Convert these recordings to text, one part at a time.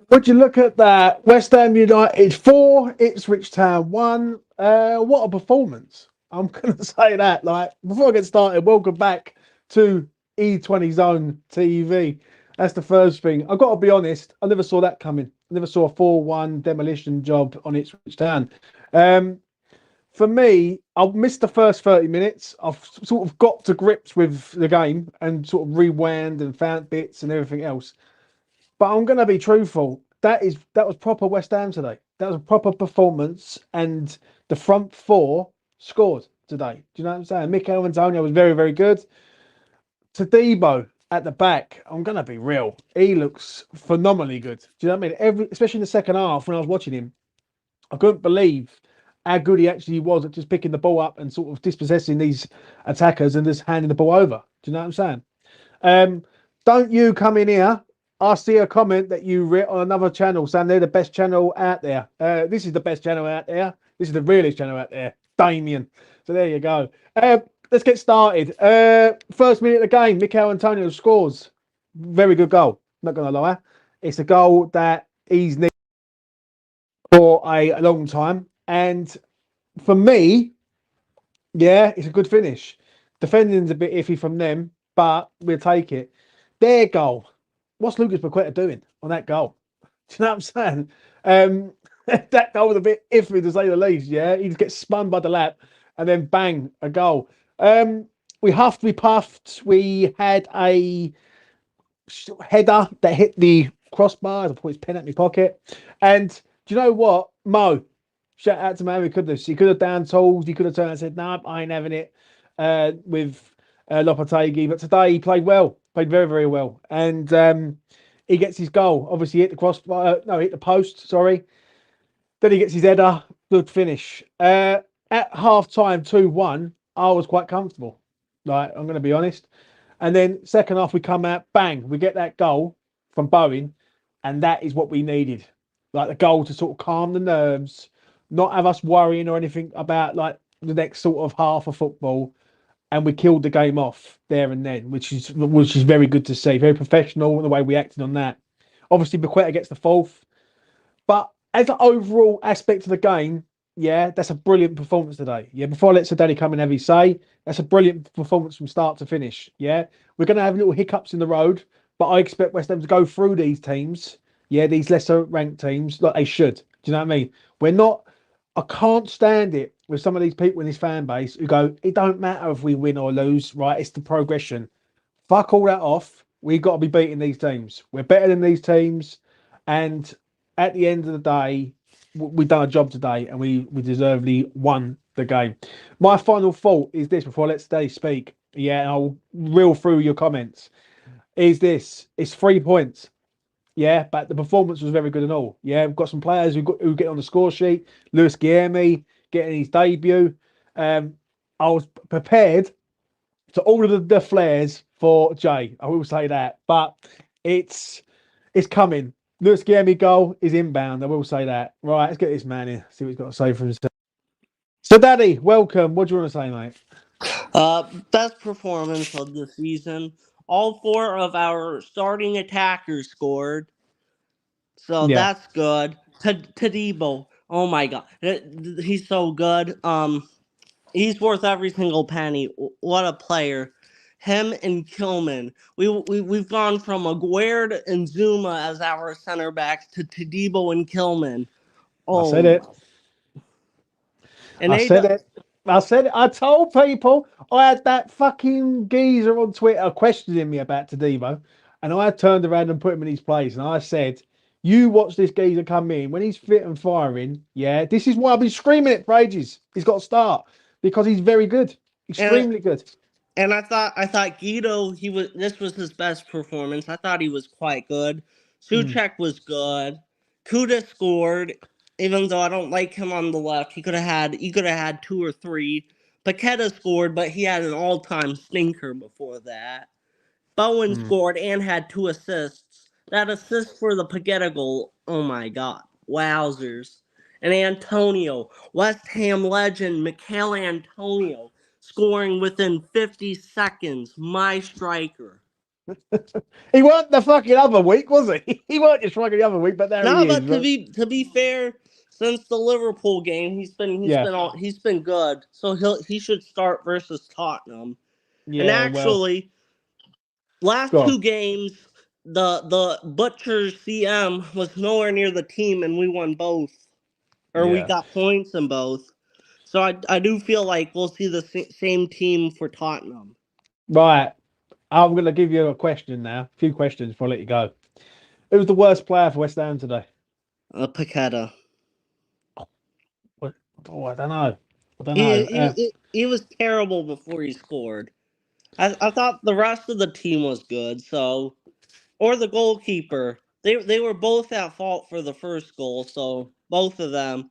Would you look at that? West Ham United 4, Ipswich Town 1. What a performance. I'm going to say that. Like, before I get started, welcome back to E20 Zone TV. That's the first thing. I've got to be honest, I never saw that coming. I never saw a 4-1 demolition job on Ipswich Town. For me, I've missed the first 30 minutes. I've sort of got to grips with the game and sort of rewound and found bits and everything else. But I'm going to be truthful. That was proper West Ham today. That was a proper performance, and the front four scored today. Do you know what I'm saying? Mikel Antonio was very, very good. Tadibo at the back, I'm going to be real. He looks phenomenally good. Do you know what I mean? Especially in the second half when I was watching him, I couldn't believe how good he actually was at just picking the ball up and sort of dispossessing these attackers and just handing the ball over. Do you know what I'm saying? Don't you come in here. I see a comment that you read on another channel saying they're the best channel out there. This is the best channel out there. This is the realest channel out there. Damien. So there you go. Let's get started. First minute of the game, Mikel Antonio scores. Very good goal. Not going to lie. It's a goal that he's needed for a long time. And for me, yeah, it's a good finish. Defending's a bit iffy from them, but we'll take it. Their goal. What's Lucas Paqueta doing on that goal? Do you know what I'm saying? That goal was a bit iffy to say the least. Yeah, he just gets spun by the lap and then bang, a goal. We huffed, we puffed. We had a header that hit the crossbar. I put his pen at my pocket. And do you know what, Mo? Shout out to Mo. He could have down tools. He could have turned and said, "No, I ain't having it." With Lopetegui, but today he played well. Played very, very well, and he gets his goal. Obviously, hit the crossbar. No, hit the post. Sorry. Then he gets his header. Good finish. At half time, 2-1. I was quite comfortable. Like, I'm going to be honest. And then second half, we come out, bang, we get that goal from Bowen, and that is what we needed. Like the goal to sort of calm the nerves, not have us worrying or anything about like the next sort of half of football. And we killed the game off there and then, which is very good to see. Very professional in the way we acted on that. Obviously, Paqueta gets the fourth, but as an overall aspect of the game, yeah, that's a brilliant performance today. Yeah, before I let Sir Daddy come and have his say, that's a brilliant performance from start to finish. Yeah, we're going to have little hiccups in the road, but I expect West Ham to go through these teams. Yeah, these lesser ranked teams like they should. Do you know what I mean? We're not. I can't stand it with some of these people in this fan base who go, it don't matter if we win or lose, right? It's the progression. Fuck all that off. We've got to be beating these teams. We're better than these teams. And at the end of the day, we've done a job today and we deservedly won the game. My final thought is this before I let Stay speak. Yeah, and I'll reel through your comments. Is this? It's 3 points. Yeah, but the performance was very good and all. Yeah, we've got some players who get on the score sheet. Lewis Guilherme getting his debut. I was prepared to order the flares for Jay. I will say that, but it's coming. Lewis Guilherme goal is inbound. I will say that. Right, let's get this man in. See what he's got to say for himself. So, Daddy, welcome. What do you want to say, mate? Best performance of the season. All four of our starting attackers scored, so Yeah. that's good. Tadibo, oh my god, he's so good. He's worth every single penny. What a player! Him and Kilman. We've gone from Aguerd and Zuma as our center backs to Tadibo and Kilman. I said it. And I said it. I said it. I told people. I had that fucking geezer on Twitter questioning me about Tadibo, and I turned around and put him in his place, and I said, "You watch this geezer come in when he's fit and firing. Yeah, this is why I've been screaming it for ages. He's got to start because he's very good, extremely good." And I thought Guido, this was his best performance. I thought he was quite good. Souček was good. Kuda scored, even though I don't like him on the left. He could have had 2 or 3. Paqueta scored, but he had an all-time stinker before that. Bowen scored and had 2 assists. That assist for the Paqueta goal, oh my god. Wowzers. And Antonio, West Ham legend Mikel Antonio, scoring within 50 seconds. My striker. He weren't the fucking other week, was he? He weren't just fucking the other week, but there No, he but is. to be fair, since the Liverpool game, Yeah, he's been good. So he should start versus Tottenham. And yeah. Well, actually, last go on. 2 games, the Butcher CM was nowhere near the team, and we won both, or we Yeah. got points in both. So I do feel like we'll see the same team for Tottenham. Right. I'm going to give you a question now. A few questions before I let you go. Who's the worst player for West Ham today? Paqueta. What? Oh, I don't know. I don't He, know. he was terrible before he scored. I thought the rest of the team was good, so or the goalkeeper. They were both at fault for the first goal, so both of them.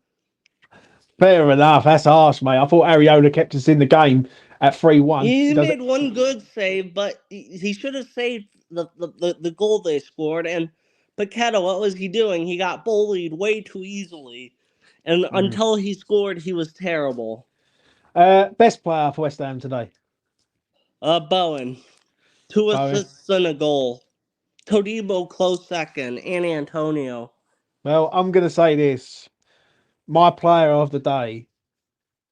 Fair enough. That's harsh, mate. I thought Ariola kept us in the game at 3-1. He He does made it. one good save, but he should have saved the goal they scored. And Paqueta, what was he doing? He got bullied way too easily, and until he scored, he was terrible. Best player for West Ham today. Bowen, two Bowen. assists and a goal. Todibo close second, and Antonio. Well, I'm going to say this. My player of the day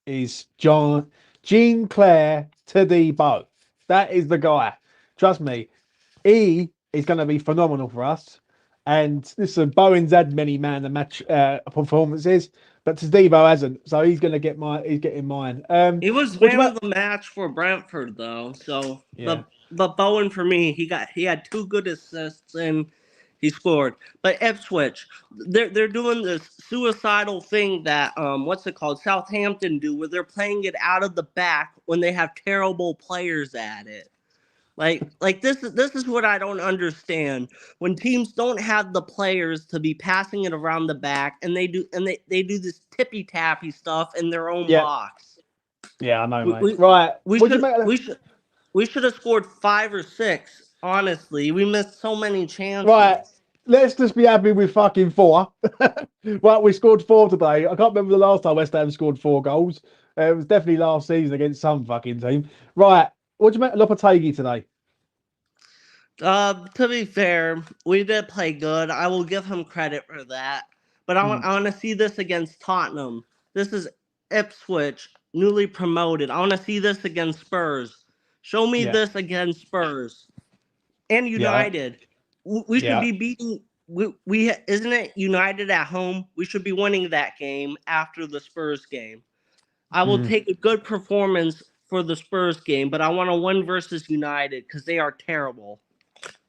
is Jean Claire Todibo. That is the guy. Trust me, he is going to be phenomenal for us. And listen, Bowen's had many man the match performances, but Todibo hasn't. So he's going to get he's getting mine. He was What do man you of the match for Brentford though. So Yeah, but Bowen for me, he had 2 good assists and he scored. But Ipswich, they're doing this suicidal thing that what's it called? Southampton do, where they're playing it out of the back when they have terrible players at it. Like this is what I don't understand. When teams don't have the players to be passing it around the back and they do this tippy tappy stuff in their own yeah, box. yeah. I know, We mate. we, Right. we What do you should make of we should we should have scored 5 or 6. Honestly, we missed so many Right. chances. Let's just be happy with fucking 4. Right, we scored 4 today. I can't remember the last time West Ham scored 4 goals. It was definitely last season against some fucking team. Right. What do you make of Lopetegui today? To be fair, we did play good. I will give him credit for that. But Hmm. I want to see this against Tottenham. This is Ipswich, newly promoted. I want to see this against Spurs. Show me Yeah. this against Spurs and Yeah. United. We should Yeah. be beating. We isn't it United at home? We should be winning that game after the Spurs game. I will Mm. take a good performance for the Spurs game, but I want to win versus United because they are terrible.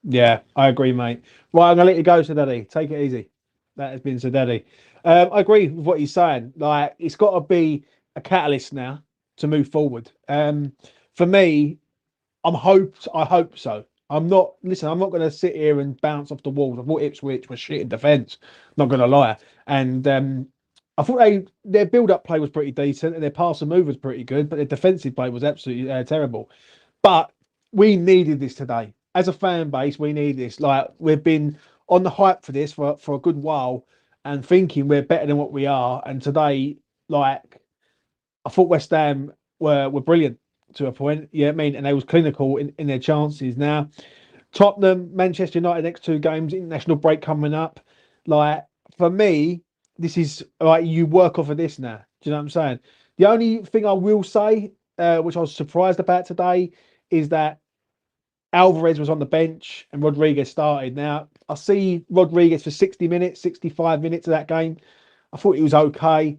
Yeah, I agree, mate. Right, I'm gonna let you go, Sadedi. Take it easy. That has been Sadedi. I agree with what he's saying. Like, it's got to be a catalyst now to move forward. For me, I hope so. I'm not. Listen, I'm not going to sit here and bounce off the walls. I thought Ipswich was shit in defence. Not going to lie, and I thought their build-up play was pretty decent and their pass and move was pretty good, but their defensive play was absolutely terrible. But we needed this today as a fan base. We need this. Like, we've been on the hype for this for a good while and thinking we're better than what we are. And today, like, I thought West Ham were brilliant to a point. Yeah, I mean, and they was clinical in their chances. Now, Tottenham, Manchester United, next 2 games, international break coming up. Like, for me, this is like you work off of this now. Do you know what I'm saying? The only thing I will say, which I was surprised about today, is that Alvarez was on the bench and Rodriguez started. Now, I see Rodriguez for 60 minutes, 65 minutes of that game. I thought he was okay,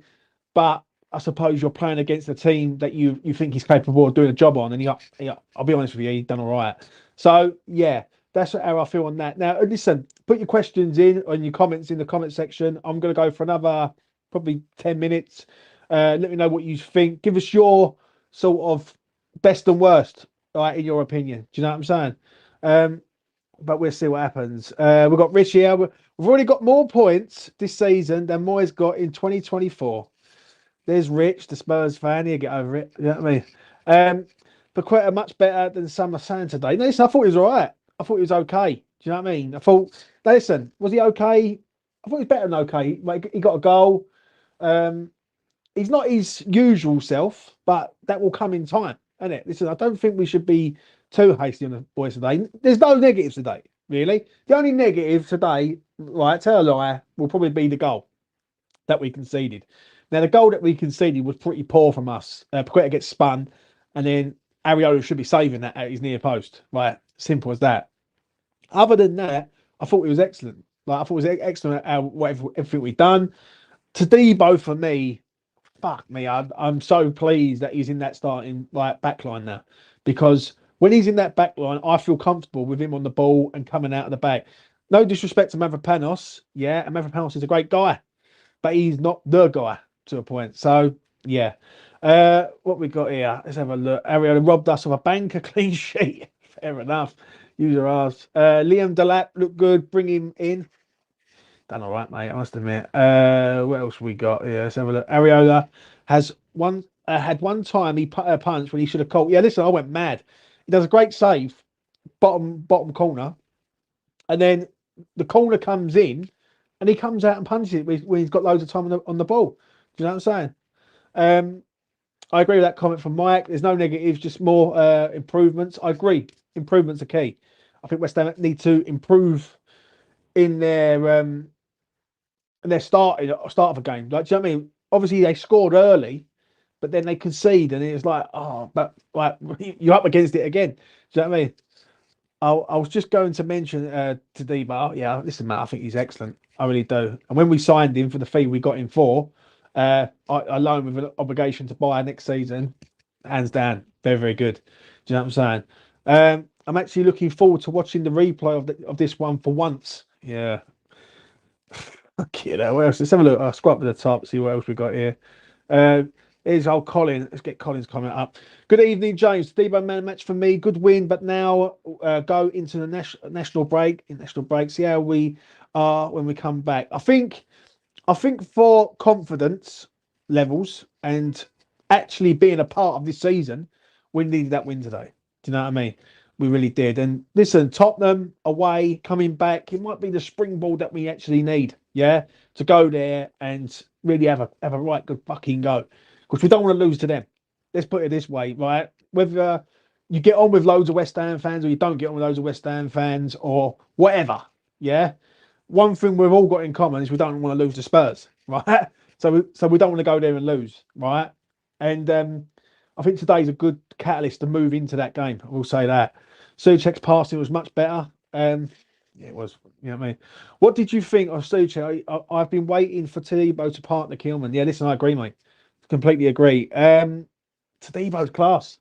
but I suppose you're playing against a team that you think he's capable of doing a job on, and I'll be honest with you, he's done all right. So yeah, that's how I feel on that. Now, listen, put your questions in and your comments in the comment section. I'm going to go for another probably 10 minutes. Let me know what you think. Give us your sort of best and worst, right, in your opinion. Do you know what I'm saying? But we'll see what happens. We've got Rich here. We've already got more points this season than Moyes got in 2024. There's Rich, the Spurs fan. He'll get over it. You know what I mean? Paqueta much better than some are saying today. No, listen, I thought he was all right. I thought he was okay. Do you know what I mean? I thought, listen, was he okay? I thought he was better than okay. Like, he got a goal. Um, he's not his usual self, but that will come in time, isn't it? Listen, I don't think we should be too hasty on the boys today. There's no negatives today, really. The only negative today, right, tell a lie, will probably be the goal that we conceded. Now, the goal that we conceded was pretty poor from us. Paqueta gets spun, and then Ariola should be saving that at his near post. Right, simple as that. Other than that, I thought it was excellent. Like, I thought it was excellent at whatever everything we've done. Tadibo for me, fuck me, I'm so pleased that he's in that starting like backline now, because when he's in that backline, I feel comfortable with him on the ball and coming out of the back. No disrespect to Mavropanos, yeah, and Mavropanos is a great guy, but he's not the guy to a point. So yeah, what we got here? Let's have a look. Ariola robbed us of a banker clean sheet. Fair enough. Use your ass. Liam Delap looked good. Bring him in. Done all right, mate. I must admit. What else we got here? Let's have a look. Ariola has had one time he put a punch when he should have caught. Yeah, listen, I went mad. He does a great save, bottom corner, and then the corner comes in, and he comes out and punches it when he's got loads of time on the ball. Do you know what I'm saying? I agree with that comment from Mike. There's no negatives, just more improvements. I agree. Improvements are key. I think West Ham need to improve in their start of a game. Like, do you know what I mean? Obviously, they scored early, but then they concede, and it's like, oh, but like you're up against it again. Do you know what I mean? I was just going to mention to Deba. Yeah, listen, Matt, I think he's excellent. I really do. And when we signed him for the fee we got him for, I loan with an obligation to buy next season. Hands down, very, very good. Do you know what I'm saying? I'm actually looking forward to watching the replay of this one for once. Yeah. You know, what else? Let's have a look. I'll scroll up to the top, see what else we got here. Here's old Colin. Let's get Colin's comment up. Good evening, James. Debo man match for me. Good win, but now go into the national break. See how we are when we come back. I think for confidence levels and actually being a part of this season, we needed that win today. Do you know what I mean? We really did. And listen, Tottenham away, coming back, it might be the springboard that we actually need, yeah, to go there and really have a right good fucking go. Because we don't want to lose to them. Let's put it this way, right? Whether you get on with loads of West Ham fans or you don't get on with loads of West Ham fans or whatever, yeah. One thing we've all got in common is we don't want to lose to Spurs, right? So we don't want to go there and lose, right? And I think today's a good catalyst to move into that game. I will say that. Soucek's passing was much better. Yeah, it was. You know what I mean? What did you think of Soucek? I've been waiting for Tadibo to partner Kilman. Yeah, listen, I agree, mate. Completely agree. Tadibo's class.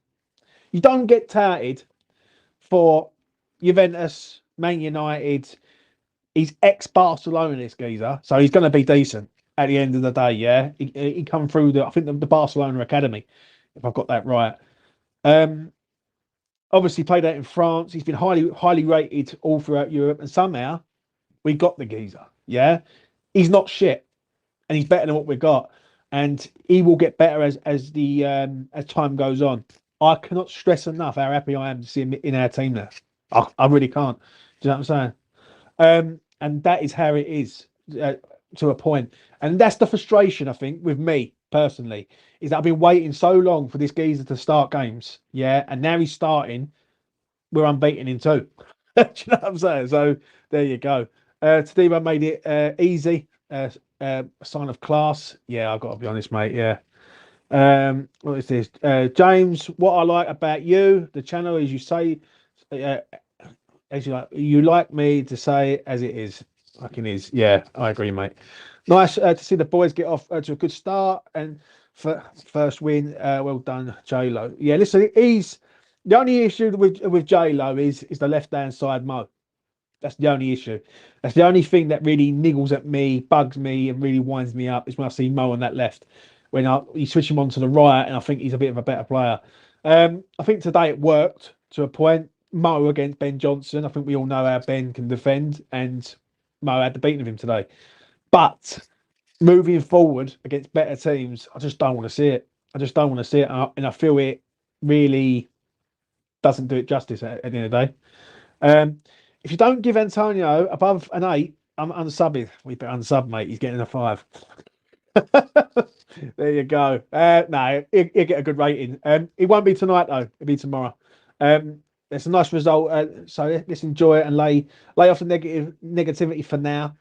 You don't get touted for Juventus, Man United. He's ex-Barcelona, this geezer, so he's going to be decent at the end of the day. Yeah, he come through I think the Barcelona academy, if I've got that right. Obviously played out in France. He's been highly rated all throughout Europe, and somehow we got the geezer. Yeah, he's not shit, and he's better than what we got, and he will get better as time goes on. I cannot stress enough how happy I am to see him in our team now. I really can't. Do you know what I'm saying? And that is how it is to a point. And that's the frustration, I think, with me personally, is that I've been waiting so long for this geezer to start games. Yeah. And now he's starting. We're unbeaten in two. Do you know what I'm saying? So there you go. Tadibo made it easy. A sign of class. Yeah, I've got to be honest, mate. Yeah. What is this? James, what I like about you, the channel, is you say, as you like me to say as it is. Fucking is. Yeah, I agree, mate. Nice to see the boys get off to a good start and for first win. Well done, J Lo. Yeah, listen, he's the only issue with J Lo is the left hand side Mo. That's the only issue. That's the only thing that really niggles at me, bugs me, and really winds me up is when I see Mo on that left. When you switch him on to the right, and I think he's a bit of a better player. I think today it worked to a point. Mo against Ben Johnson. I think we all know how Ben can defend, and Mo had the beating of him today. But moving forward against better teams, I just don't want to see it. I just don't want to see it, and I feel it really. doesn't do it justice at the end of the day. If you don't give Antonio above an 8, I'm unsubbing. We better unsub, mate. He's getting a 5. There you go. No, he'll get a good rating. It won't be tonight though. It'll be tomorrow. It's a nice result. So let's enjoy it and lay off the negativity for now.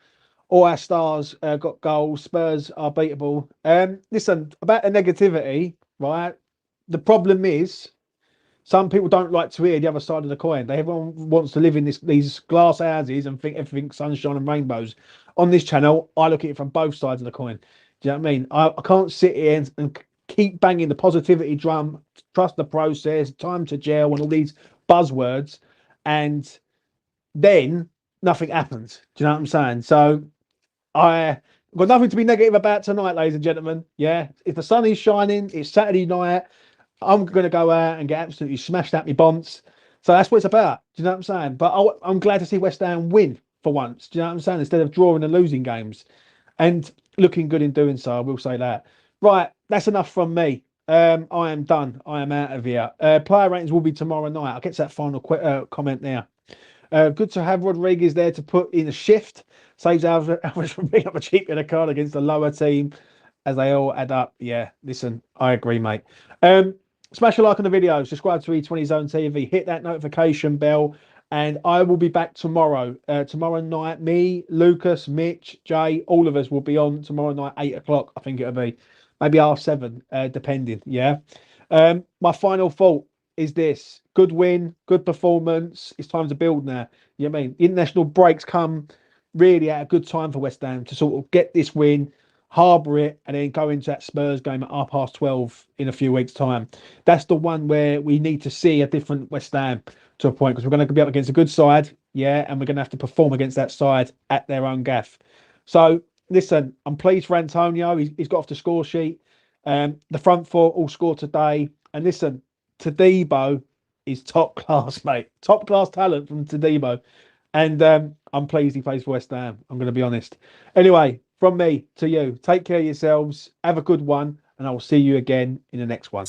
All our stars got goals. Spurs are beatable. Listen, about the negativity, right? The problem is some people don't like to hear the other side of the coin. Everyone wants to live in these glass houses and think everything's sunshine and rainbows. On this channel, I look at it from both sides of the coin. Do you know what I mean? I can't sit here and keep banging the positivity drum, trust the process, time to gel, and all these buzzwords, and then nothing happens. Do you know what I'm saying? So I've got nothing to be negative about tonight, ladies and gentlemen. Yeah, if the sun is shining, it's Saturday night. I'm going to go out and get absolutely smashed at me bonds. So that's what it's about. Do you know what I'm saying? But I'm glad to see West Ham win for once. Do you know what I'm saying? Instead of drawing and losing games. And looking good in doing so, I will say that. Right, that's enough from me. I am done. I am out of here. Player ratings will be tomorrow night. I'll get to that final comment now. Good to have Rodriguez there to put in a shift. Saves Alvarez from being up a cheap in a card against the lower team as they all add up. Yeah, listen, I agree, mate. Smash a like on the video, subscribe to E20 Zone TV, hit that notification bell, and I will be back tomorrow. Tomorrow night, me, Lucas, Mitch, Jay, all of us will be on tomorrow night, 8 o'clock, I think it'll be. Maybe half 7, depending, yeah? My final thought is this. Good win, good performance. It's time to build now. You know what I mean? The international breaks come really at a good time for West Ham to sort of get this win, harbour it, and then go into that Spurs game at 12:30 in a few weeks' time. That's the one where we need to see a different West Ham to a point, because we're going to be up against a good side, yeah, and we're going to have to perform against that side at their own gaff. So, listen, I'm pleased for Antonio. He's got off the score sheet. The front four all scored today. And listen, Tadibo is top class, mate. Top class talent from Tadibo. And I'm pleased he plays for West Ham. I'm going to be honest. Anyway, from me to you, take care of yourselves. Have a good one. And I will see you again in the next one.